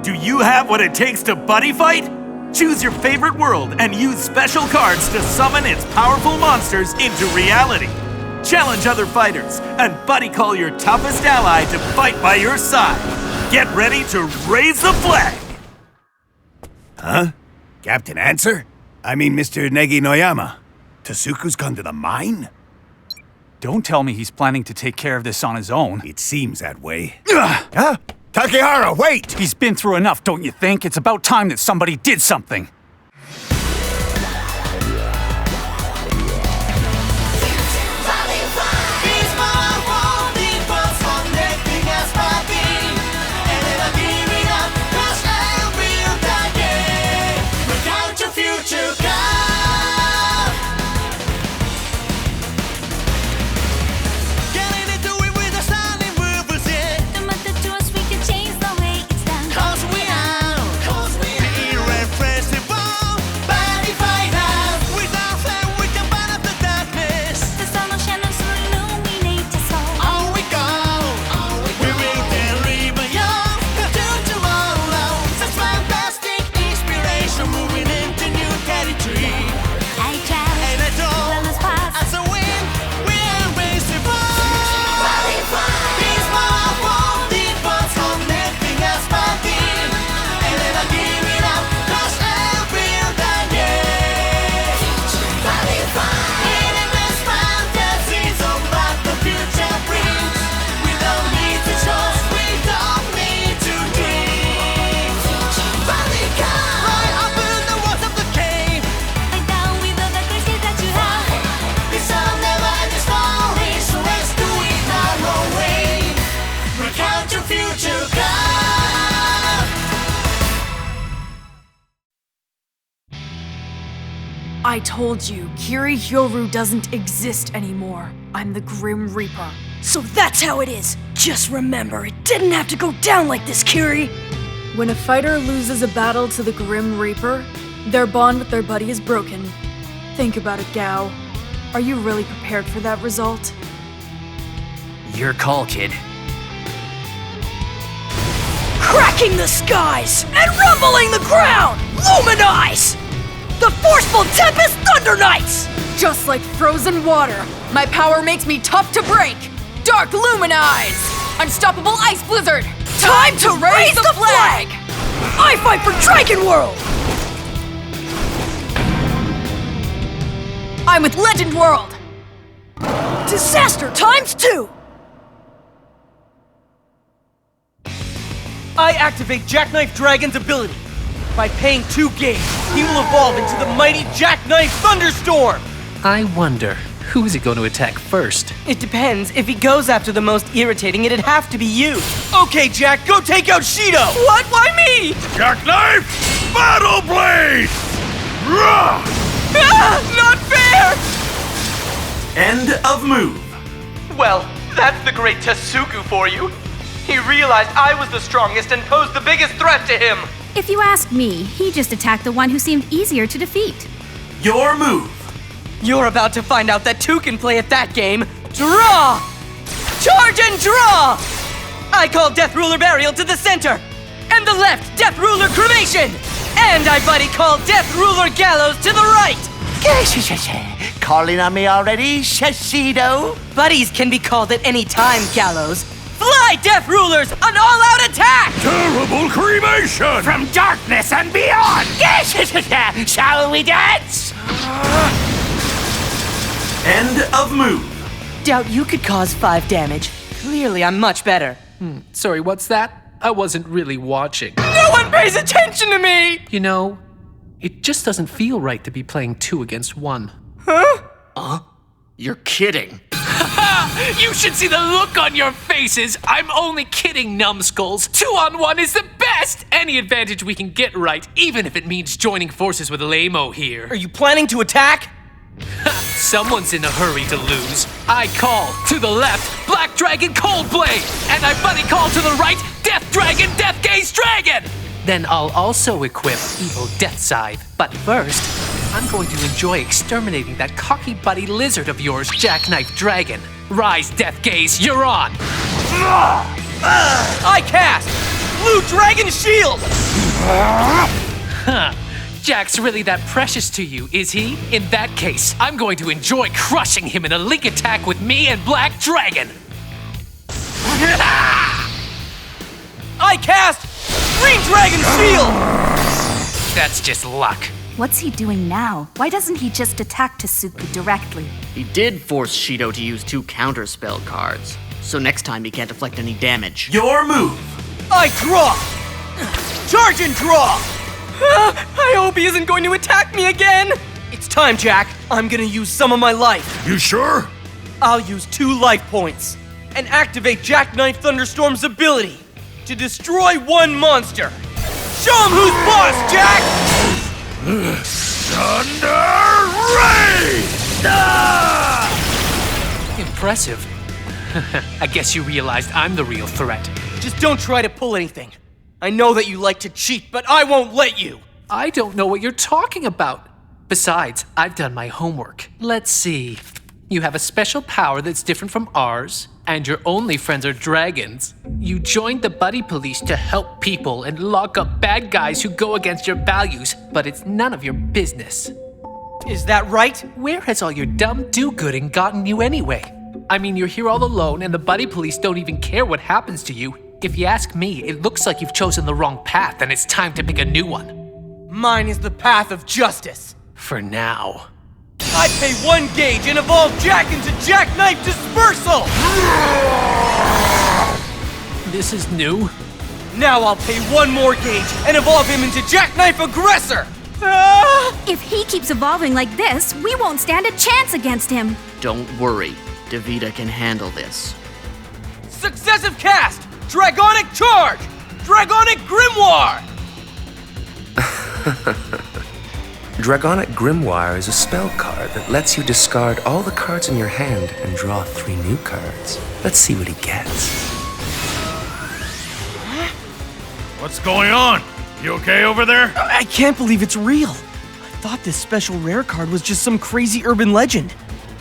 Do you have what it takes to buddy fight? Choose your favorite world and use special cards to summon its powerful monsters into reality. Challenge other fighters and buddy call your toughest ally to fight by your side. Get ready to raise the flag! Huh? Captain Answer? I mean Mr. Negi Noyama. Tasuku's gone to the mine? Don't tell me he's planning to take care of this on his own. It seems that way. Huh? Takehara, wait! He's been through enough, don't you think? It's about time that somebody did something. I told you, Kiri Hyoru doesn't exist anymore. I'm the Grim Reaper. So that's how it is! Just remember, it didn't have to go down like this, Kiri! When a fighter loses a battle to the Grim Reaper, their bond with their buddy is broken. Think about it, Gao. Are you really prepared for that result? Your call, kid. Cracking the skies and rumbling the ground! Luminize! The forceful Tempest Thunder Knights! Just like frozen water, my power makes me tough to break! Dark Luminize! Unstoppable Ice Blizzard! Time to raise the flag! I fight for Dragon World! I'm with Legend World! Disaster times 2! I activate Jackknife Dragon's ability. By paying 2 games, he will evolve into the mighty Jackknife Thunderstorm! I wonder, who is he going to attack first? It depends. If he goes after the most irritating, it'd have to be you. Okay, Jack, go take out Shido! What? Why me? Jackknife! Battle Blade! Rah! Ah, not fair! End of move. Well, that's the great Tasuku for you. He realized I was the strongest and posed the biggest threat to him. If you ask me, he just attacked the one who seemed easier to defeat. Your move. You're about to find out that 2 can play at that game. Draw! Charge and draw! I call Death Ruler Burial to the center. And the left, Death Ruler Cremation. And I buddy call Death Ruler Gallows to the right. Calling on me already, Shishido? Buddies can be called at any time, Gallows. Fly, Death Rulers! An all-out attack! Terrible cremation! From darkness and beyond! Shall we dance? End of move. Doubt you could cause 5 damage. Clearly, I'm much better. Sorry, what's that? I wasn't really watching. No one pays attention to me! You know, it just doesn't feel right to be playing 2 against 1. Huh? You're kidding. You should see the look on your faces! I'm only kidding, numbskulls! 2-on-1 is the best! Any advantage we can get right, even if it means joining forces with Lamo here. Are you planning to attack? Someone's in a hurry to lose. I call to the left, Black Dragon Cold Blade! And I buddy call to the right, Death Dragon Death Gaze Dragon! Then I'll also equip Evo Death Scythe. But first, I'm going to enjoy exterminating that cocky buddy lizard of yours, Jackknife Dragon. Rise, Death Gaze, you're on! I cast Blue Dragon Shield! Huh. Jack's really that precious to you, is he? In that case, I'm going to enjoy crushing him in a link attack with me and Black Dragon. I cast Green Dragon Shield! That's just luck. What's he doing now? Why doesn't he just attack Tasuku directly? He did force Shido to use 2 counterspell cards, so next time he can't deflect any damage. Your move. I draw! Charge and draw! I hope he isn't going to attack me again! It's time, Jack. I'm gonna use some of my life. You sure? I'll use 2 life points and activate Jackknife Thunderstorm's ability to destroy 1 monster. Show him who's boss, Jack! Thunder Ray! Impressive. I guess you realized I'm the real threat. Just don't try to pull anything. I know that you like to cheat, but I won't let you. I don't know what you're talking about. Besides, I've done my homework. Let's see. You have a special power that's different from ours, and your only friends are dragons. You joined the buddy police to help people and lock up bad guys who go against your values, but it's none of your business. Is that right? Where has all your dumb do-gooding gotten you anyway? I mean, you're here all alone, and the buddy police don't even care what happens to you. If you ask me, it looks like you've chosen the wrong path, and it's time to pick a new one. Mine is the path of justice. For now. I pay 1 gauge and evolve Jack into Jackknife Dispersal! This is new. Now I'll pay 1 more gauge and evolve him into Jackknife Aggressor! If he keeps evolving like this, we won't stand a chance against him. Don't worry, Davida can handle this. Successive cast! Dragonic Charge! Dragonic Grimoire! Dragonic Grimoire is a spell card that lets you discard all the cards in your hand and draw 3 new cards. Let's see what he gets. What's going on? You okay over there? I can't believe it's real. I thought this special rare card was just some crazy urban legend.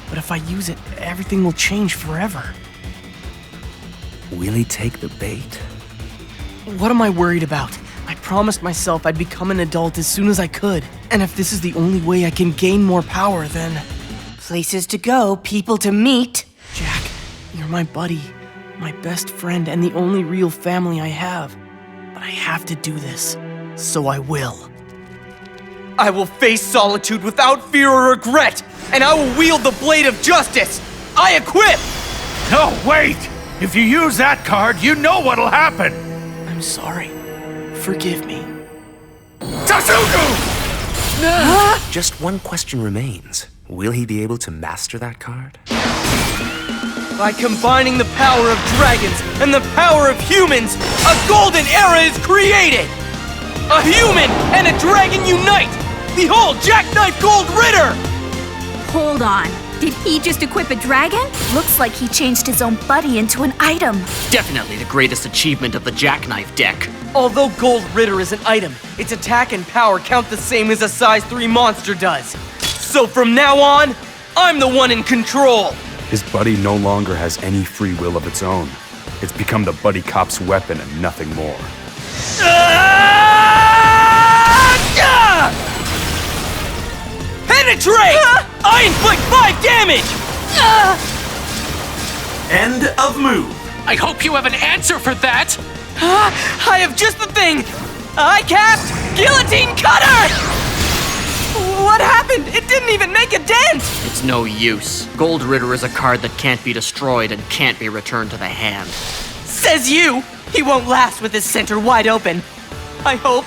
But if I use it, everything will change forever. Will he take the bait? What am I worried about? I promised myself I'd become an adult as soon as I could. And if this is the only way I can gain more power, then... Places to go, people to meet. Jack, you're my buddy, my best friend, and the only real family I have. But I have to do this, so I will. I will face solitude without fear or regret, and I will wield the blade of justice. I equip! No, wait! If you use that card, you know what'll happen! I'm sorry. Forgive me. Tasuku! Just one question remains. Will he be able to master that card? By combining the power of dragons and the power of humans, a golden era is created! A human and a dragon unite! Behold, Jackknife Gold Ritter! Hold on. Did he just equip a dragon? Looks like he changed his own buddy into an item. Definitely the greatest achievement of the Jackknife deck. Although Gold Ritter is an item, its attack and power count the same as a size 3 monster does. So from now on, I'm the one in control! His buddy no longer has any free will of its own. It's become the buddy cop's weapon and nothing more. Penetrate! I inflict 5 damage! End of move. I hope you have an answer for that! I have just the thing! I cast Guillotine Cutter! What happened? It didn't even make a dent! It's no use. Gold Ritter is a card that can't be destroyed and can't be returned to the hand. Says you! He won't last with his center wide open. I hope.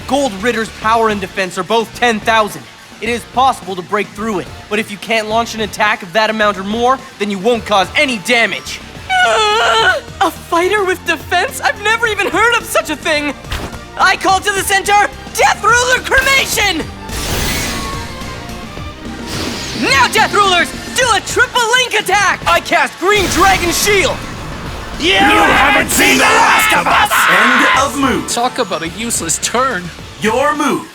Gold Ritter's power and defense are both 10,000. It is possible to break through it, but if you can't launch an attack of that amount or more, then you won't cause any damage. A fighter with defense? I've never even heard of such a thing! I call to the center, Death Ruler Cremation! Now, Death Rulers, do a triple link attack! I cast Green Dragon Shield! You haven't seen the last of us! End of move. Talk about a useless turn. Your move.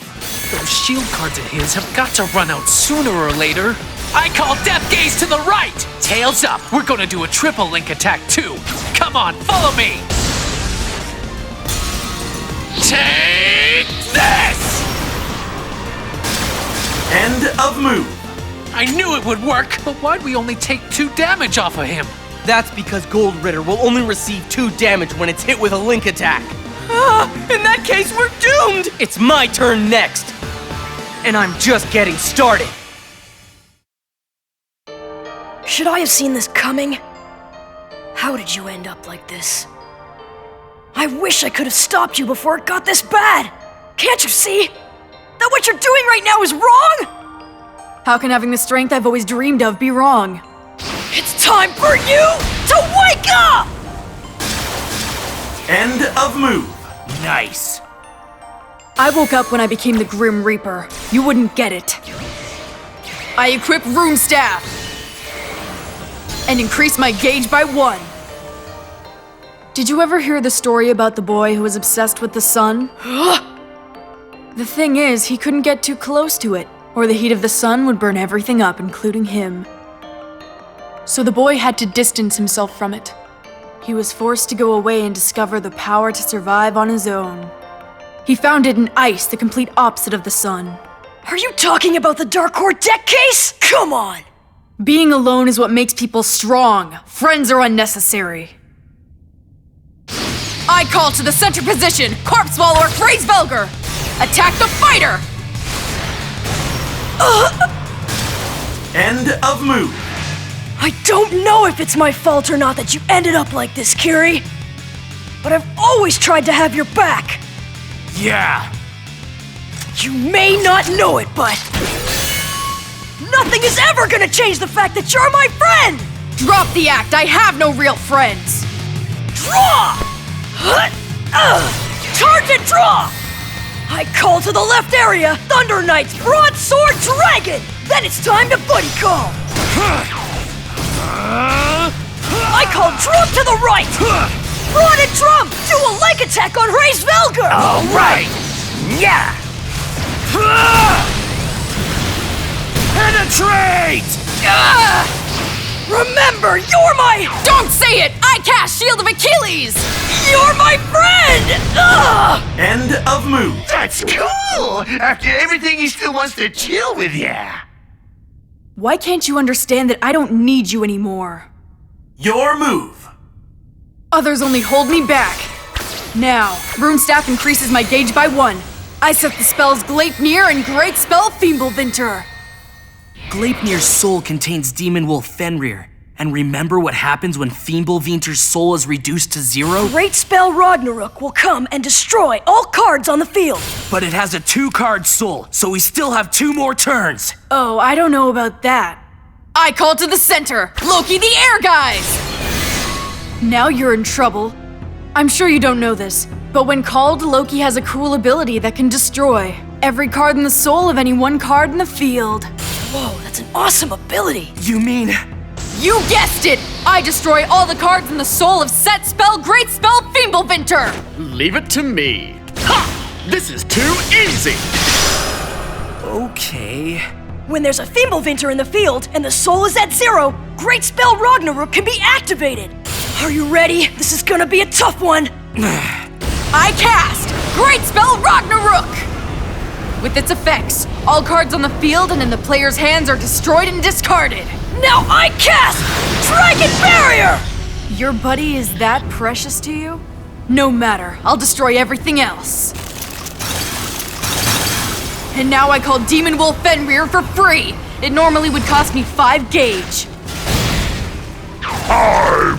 Those shield cards of his have got to run out sooner or later. I call Death Gaze to the right! Tails up, we're gonna do a triple link attack too. Come on, follow me! of move. I knew it would work, but why'd we only take 2 damage off of him? That's because Gold Ritter will only receive 2 damage when it's hit with a link attack. In that case, we're doomed! It's my turn next. And I'm just getting started. Should I have seen this coming? How did you end up like this? I wish I could have stopped you before it got this bad! Can't you see? That what you're doing right now is wrong? How can having the strength I've always dreamed of be wrong? It's time for you to wake up! End of move. Nice. I woke up when I became the Grim Reaper. You wouldn't get it. I equip Rune Staff and increase my gauge by 1. Did you ever hear the story about the boy who was obsessed with the sun? The thing is, he couldn't get too close to it, or the heat of the sun would burn everything up, including him. So the boy had to distance himself from it. He was forced to go away and discover the power to survive on his own. He found it in ice, the complete opposite of the sun. Are you talking about the Dark Core deck case? Come on! Being alone is what makes people strong. Friends are unnecessary. I call to the center position, Corpse Swallower Phrase Velger! Attack the fighter! End of move. I don't know if it's my fault or not that you ended up like this, Kiri. But I've always tried to have your back. Yeah. You may not know it, but nothing is ever gonna change the fact that you're my friend! Drop the act, I have no real friends! Draw! Charge and draw! I call to the left area, Thunder Knight's Broadsword Dragon! Then it's time to buddy call! I call Drum to the right! Rod and Drum! Do a leg attack on Raise Velger! Alright! Yeah! Penetrate! Remember, you're my... Don't say it! I cast Shield of Achilles! You're my friend! End of move. That's cool! After everything, he still wants to chill with ya! Why can't you understand that I don't need you anymore? Your move. Others only hold me back. Now, Rune Staff increases my gauge by 1. I set the spells Gleipnir and Great Spell Fimbulvinter. Gleipnir's soul contains Demon Wolf Fenrir. And remember what happens when Fimbulvinter's soul is reduced to 0? Great Spell Ragnarok will come and destroy all cards on the field. But it has a 2-card soul, so we still have 2 more turns. Oh, I don't know about that. I call to the center, Loki the Air Guys! Now you're in trouble. I'm sure you don't know this, but when called, Loki has a cool ability that can destroy every card in the soul of any one card in the field. Whoa, that's an awesome ability. You mean... You guessed it! I destroy all the cards in the soul of Set Spell Great Spell Fimbulvinter! Leave it to me. Ha! This is too easy! Okay... When there's a Fimbulvinter in the field and the soul is at 0, Great Spell Ragnarok can be activated. Are you ready? This is gonna be a tough one. I cast Great Spell Ragnarok! With its effects, all cards on the field and in the player's hands are destroyed and discarded. Now I cast Dragon Barrier! Your buddy is that precious to you? No matter, I'll destroy everything else. And now I call Demon Wolf Fenrir for free. It normally would cost me 5 gauge. I'm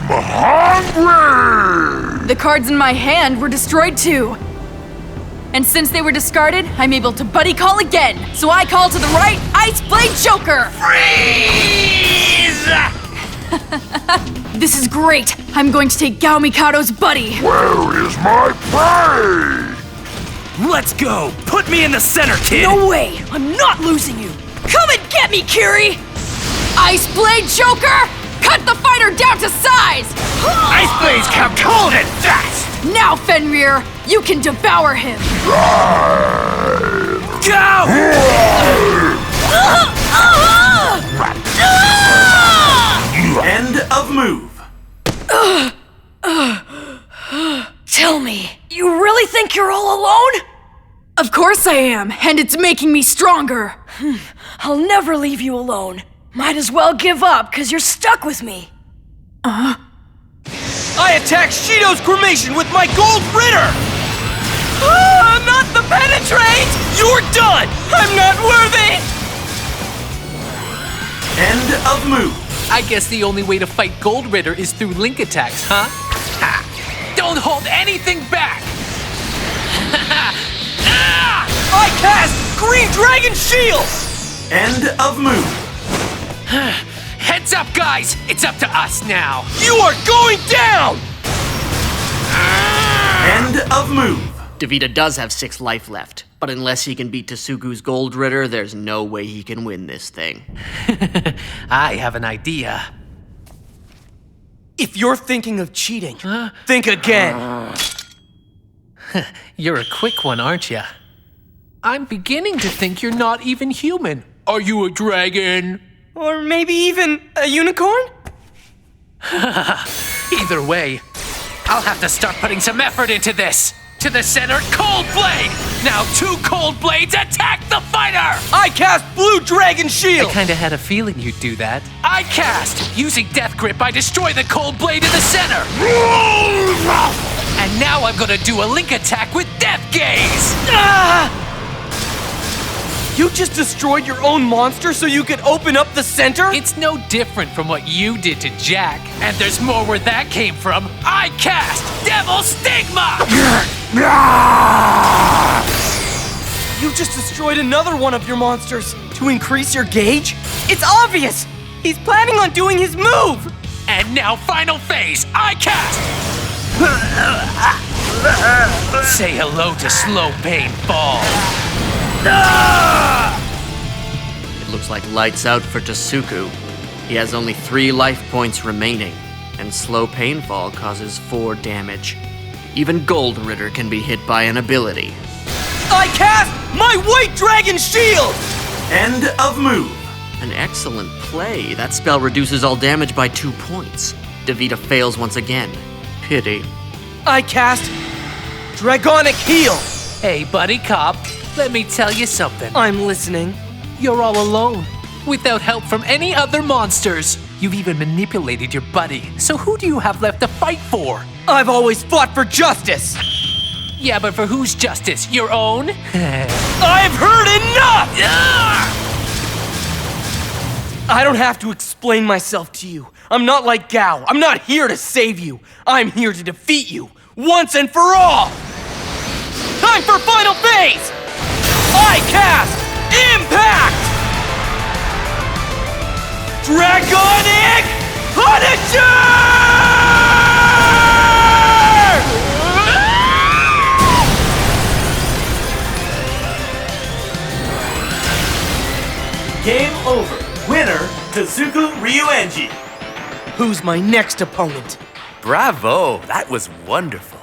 hungry! The cards in my hand were destroyed too. And since they were discarded, I'm able to buddy call again. So I call to the right, Ice Blade Joker! Freeze! This is great! I'm going to take Gao Mikado's buddy! Where is my prey? Let's go! Put me in the center, kid! No way! I'm not losing you! Come and get me, Kiri! Ice Blade Joker! Cut the fighter down to size! Ice blades come cold and fast! Now, Fenrir, you can devour him! Go! End of move. Tell me, you really think you're all alone? Of course I am, and it's making me stronger. I'll never leave you alone. Might as well give up, cause you're stuck with me. I attack Shido's cremation with my gold ritter! Not the penetrate! You're done! I'm not worthy! End of move. I guess the only way to fight Gold Ritter is through link attacks, huh? Ha! Don't hold anything back! I cast Green Dragon Shield! End of move. Heads up, guys! It's up to us now! You are going down! End of move. Davida does have 6 life left, but unless he can beat Tasuku's Gold Ritter, there's no way he can win this thing. I have an idea. If you're thinking of cheating, think again. You're a quick one, aren't you? I'm beginning to think you're not even human. Are you a dragon? Or maybe even a unicorn? Either way, I'll have to start putting some effort into this. To the center, Cold Blade! Now 2 Cold Blades attack the fighter! I cast Blue Dragon Shield! I kinda had a feeling you'd do that. I cast! Using Death Grip, I destroy the Cold Blade in the center! And now I'm gonna do a link attack with Death Gaze! You just destroyed your own monster so you could open up the center? It's no different from what you did to Jack. And there's more where that came from. I cast Devil Stigma! You just destroyed another one of your monsters to increase your gauge? It's obvious! He's planning on doing his move! And now final phase, I cast! Say hello to Slow Pain Fall. It looks like lights out for Tasuku. He has only 3 life points remaining, and Slow Painfall causes 4 damage. Even Gold Ritter can be hit by an ability. I cast my White Dragon Shield! End of move. An excellent play. That spell reduces all damage by 2 points. Davida fails once again. Pity. I cast Dragonic Heal! Hey, buddy cop, let me tell you something. I'm listening. You're all alone, without help from any other monsters. You've even manipulated your buddy, so who do you have left to fight for? I've always fought for justice! Yeah, but for whose justice? Your own? I've heard enough! I don't have to explain myself to you. I'm not like Gao. I'm not here to save you. I'm here to defeat you, once and for all! Time for final phase! I cast Impact! Dragonic Punisher! Game over. Winner, Tasuku Ryuenji. Who's my next opponent? Bravo! That was wonderful.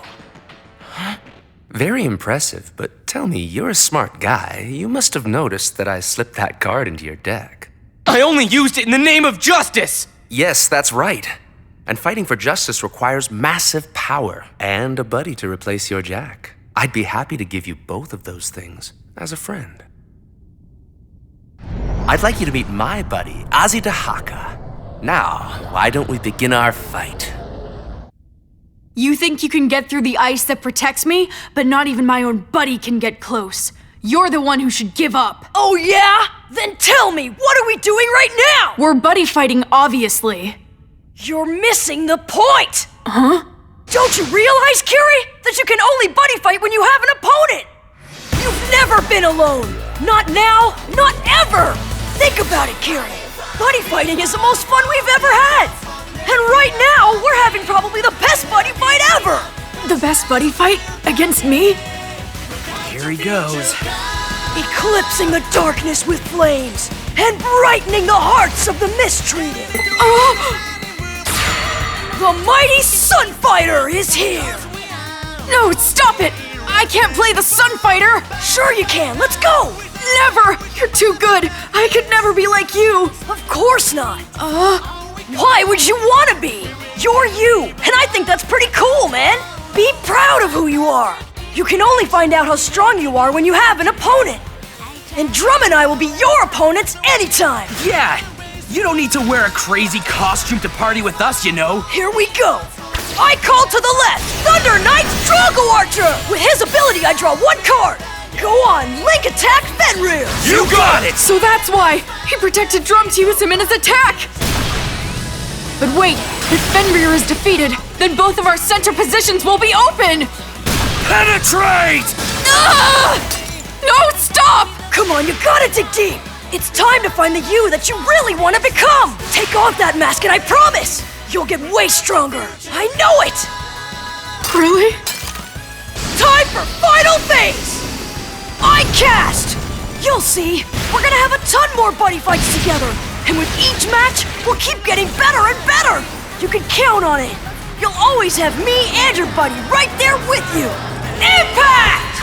Very impressive, but tell me, you're a smart guy. You must have noticed that I slipped that card into your deck. I only used it in the name of justice! Yes, that's right. And fighting for justice requires massive power and a buddy to replace your Jack. I'd be happy to give you both of those things as a friend. I'd like you to meet my buddy, Azidahaka. Now, why don't we begin our fight? You think you can get through the ice that protects me, but not even my own buddy can get close. You're the one who should give up. Oh yeah? Then tell me, what are we doing right now? We're buddy fighting, obviously. You're missing the point! Huh? Don't you realize, Kiri, that you can only buddy fight when you have an opponent? You've never been alone! Not now, not ever! Think about it, Kiri. Buddy fighting is the most fun we've ever had! And right now, we're having probably the best buddy fight ever! The best buddy fight? Against me? Here he goes. Eclipsing the darkness with flames and brightening the hearts of the mistreated. The mighty Sunfighter is here! No, stop it! I can't play the Sunfighter! Sure you can, let's go! Never! You're too good! I could never be like you! Of course not! Why would you want to be? You're you, and I think that's pretty cool, man! Be proud of who you are! You can only find out how strong you are when you have an opponent. And Drum and I will be your opponents anytime. Yeah, you don't need to wear a crazy costume to party with us, you know. Here we go. I call to the left, Thunder Knight's Drago Archer! With his ability, I draw one card. Go on, Link attack Fenrir! You got it! So that's why he protected Drum to use him in his attack! But wait, if Fenrir is defeated, then both of our center positions will be open! Penetrate! Ah! No, stop! Come on, you gotta dig deep! It's time to find the you that you really want to become! Take off that mask and I promise, you'll get way stronger! I know it! Really? Time for final phase! I cast! You'll see, we're gonna have a ton more buddy fights together! And with each match, we'll keep getting better and better! You can count on it! You'll always have me and your buddy right there with you! Impact!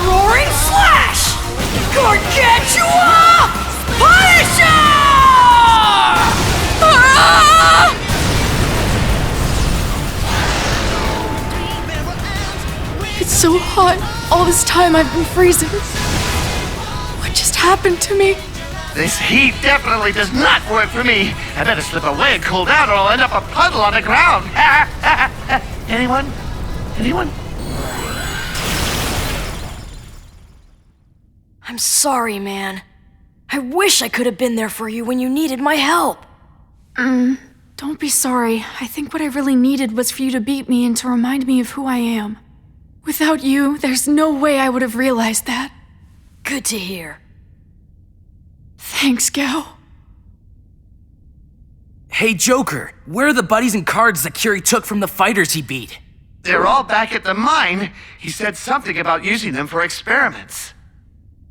Roaring Slash! Gargantua! Punisher! Ah! It's so hot. All this time I've been freezing. What just happened to me? This heat definitely does not work for me. I better slip away and cool down or I'll end up a puddle on the ground. Anyone? Anyone? I'm sorry, man. I wish I could have been there for you when you needed my help. Don't be sorry. I think what I really needed was for you to beat me and to remind me of who I am. Without you, there's no way I would have realized that. Good to hear. Thanks, Gao. Hey, Joker, where are the buddies and cards that Curie took from the fighters he beat? They're all back at the mine. He said something about using them for experiments.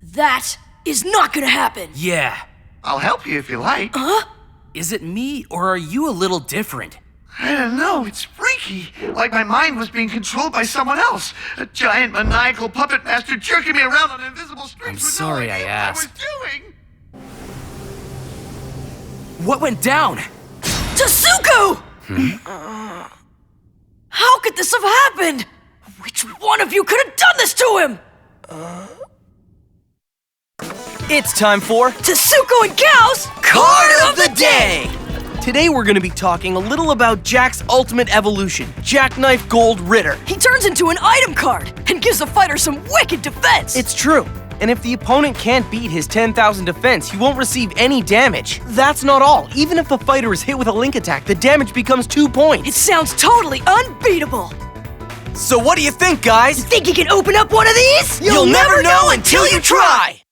That is not gonna happen. Yeah. I'll help you if you like. Huh? Is it me, or are you a little different? I don't know, it's freaky. Like my mind was being controlled by someone else. A giant maniacal puppet master jerking me around on invisible strings. I'm sorry I asked. What I was doing. What went down? Tasuku! How could this have happened? Which one of you could have done this to him? It's time for Tasuku and Gao's Card of the Day! Today we're gonna be talking a little about Jack's ultimate evolution, Jackknife Gold Ritter. He turns into an item card and gives the fighter some wicked defense. It's true. And if the opponent can't beat his 10,000 defense, he won't receive any damage. That's not all. Even if the fighter is hit with a link attack, the damage becomes 2 points. It sounds totally unbeatable. So what do you think, guys? You think you can open up one of these? You'll never know until you try!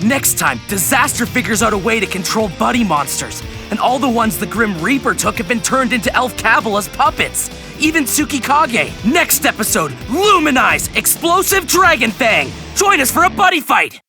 Next time, Disaster figures out a way to control buddy monsters, and all the ones the Grim Reaper took have been turned into Elf Cabala's puppets. Even Tsukikage. Next episode, Luminize Explosive Dragon Fang. Join us for a buddy fight.